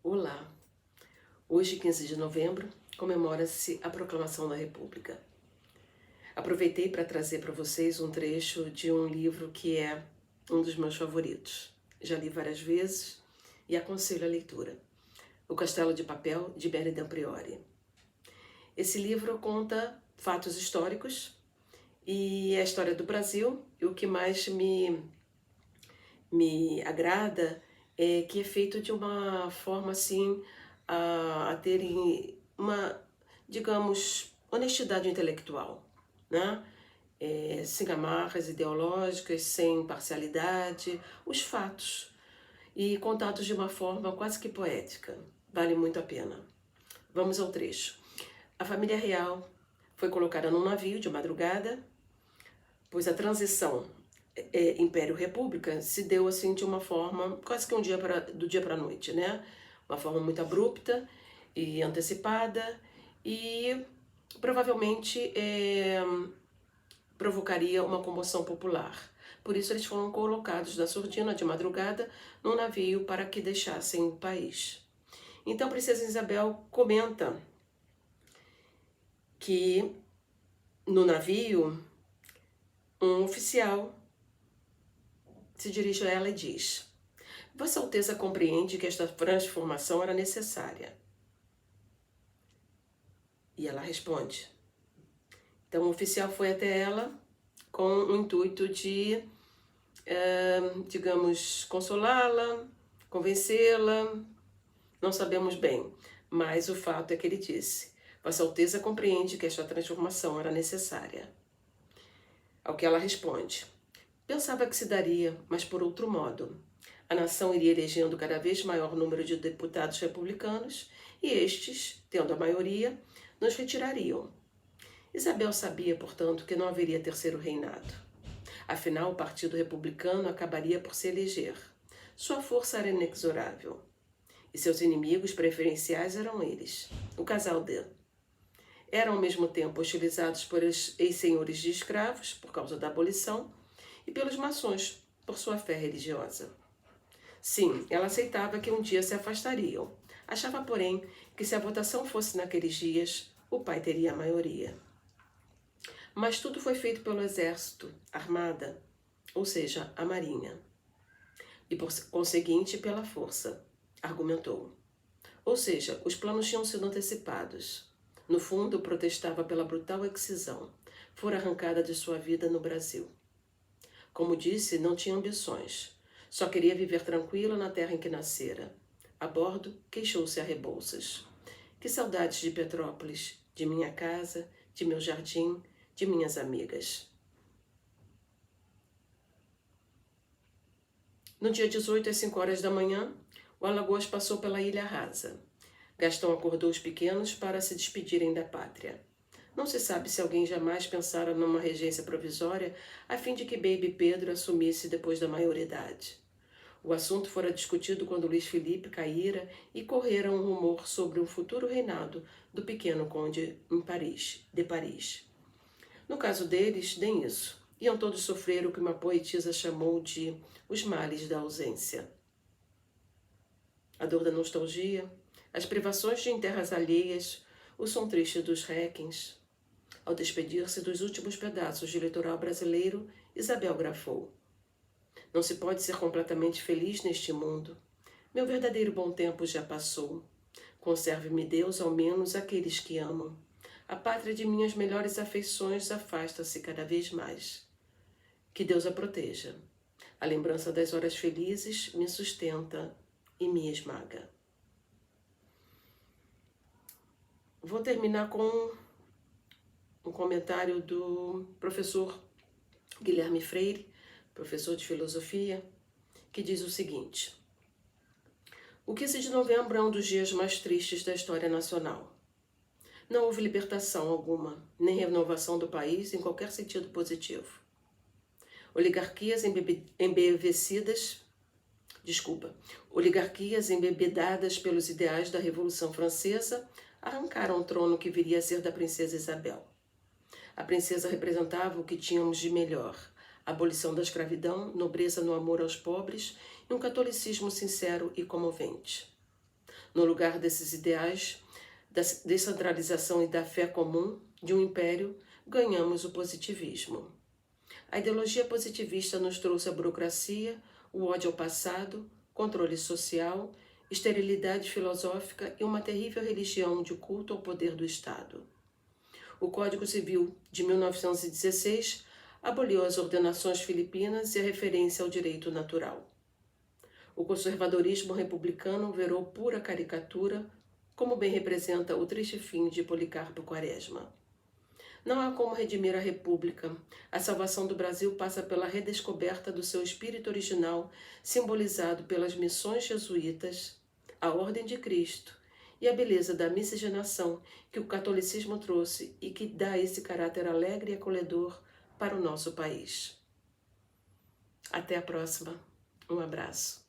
Olá! Hoje, 15 de novembro, comemora-se a Proclamação da República. Aproveitei para trazer para vocês um trecho de um livro que é um dos meus favoritos. Já li várias vezes e aconselho a leitura. O Castelo de Papel, de Mérida Priori. Esse livro conta fatos históricos e a história do Brasil, e o que mais me agrada é que é feito de uma forma assim a terem uma, digamos, honestidade intelectual, né? Sem amarras ideológicas, sem parcialidade, os fatos, e contados de uma forma quase que poética. Vale muito a pena. Vamos ao trecho. A família real foi colocada num navio de madrugada, pois a transição Império-República se deu assim de uma forma, quase que do dia para a noite, né? Uma forma muito abrupta e antecipada e provavelmente provocaria uma comoção popular. Por isso eles foram colocados na surdina de madrugada num navio para que deixassem o país. Então a princesa Isabel comenta que no navio um oficial se dirige a ela e diz: Vossa Alteza compreende que esta transformação era necessária? E ela responde. Então o oficial foi até ela com o intuito de, digamos, consolá-la, convencê-la, não sabemos bem, mas o fato é que ele disse: Vossa Alteza compreende que esta transformação era necessária. Ao que ela responde: Pensava que se daria, mas por outro modo. A nação iria elegendo cada vez maior número de deputados republicanos e estes, tendo a maioria, nos retirariam. Isabel sabia, portanto, que não haveria terceiro reinado. Afinal, o Partido Republicano acabaria por se eleger. Sua força era inexorável. E seus inimigos preferenciais eram eles, o casal D. Eram ao mesmo tempo hostilizados por ex-senhores de escravos, por causa da abolição, e pelos maçons, por sua fé religiosa. Sim, ela aceitava que um dia se afastariam. Achava, porém, que se a votação fosse naqueles dias, o pai teria a maioria. Mas tudo foi feito pelo exército, armada, ou seja, a marinha. E por conseguinte pela força, argumentou. Ou seja, os planos tinham sido antecipados. No fundo, protestava pela brutal excisão, fora arrancada de sua vida no Brasil. Como disse, não tinha ambições. Só queria viver tranquila na terra em que nascera. A bordo, queixou-se a Rebouças. Que saudades de Petrópolis, de minha casa, de meu jardim, de minhas amigas. No dia 18, às 5 horas da manhã, o Alagoas passou pela Ilha Rasa. Gastão acordou os pequenos para se despedirem da pátria. Não se sabe se alguém jamais pensara numa regência provisória a fim de que Baby Pedro assumisse depois da maioridade. O assunto fora discutido quando Luís Felipe caíra e correra um rumor sobre um futuro reinado do pequeno conde de Paris. No caso deles, nem isso. Iam todos sofrer o que uma poetisa chamou de os males da ausência. A dor da nostalgia, as privações de terras alheias, o som triste dos réquins. Ao despedir-se dos últimos pedaços de litoral brasileiro, Isabel grafou: Não se pode ser completamente feliz neste mundo. Meu verdadeiro bom tempo já passou. Conserve-me, Deus, ao menos aqueles que amam. A pátria de minhas melhores afeições afasta-se cada vez mais. Que Deus a proteja. A lembrança das horas felizes me sustenta e me esmaga. Vou terminar com um comentário do professor Guilherme Freire, professor de filosofia, que diz o seguinte: O 15 de novembro é um dos dias mais tristes da história nacional. Não houve libertação alguma, nem renovação do país em qualquer sentido positivo. Oligarquias embebedadas pelos ideais da Revolução Francesa arrancaram o trono que viria a ser da princesa Isabel. A princesa representava o que tínhamos de melhor: a abolição da escravidão, nobreza no amor aos pobres e um catolicismo sincero e comovente. No lugar desses ideais, da descentralização e da fé comum de um império, ganhamos o positivismo. A ideologia positivista nos trouxe a burocracia, o ódio ao passado, controle social, esterilidade filosófica e uma terrível religião de culto ao poder do Estado. O Código Civil de 1916 aboliu as ordenações filipinas e a referência ao direito natural. O conservadorismo republicano virou pura caricatura, como bem representa o triste fim de Policarpo Quaresma. Não há como redimir a República. A salvação do Brasil passa pela redescoberta do seu espírito original, simbolizado pelas missões jesuítas, a Ordem de Cristo e a beleza da miscigenação que o catolicismo trouxe e que dá esse caráter alegre e acolhedor para o nosso país. Até a próxima. Um abraço.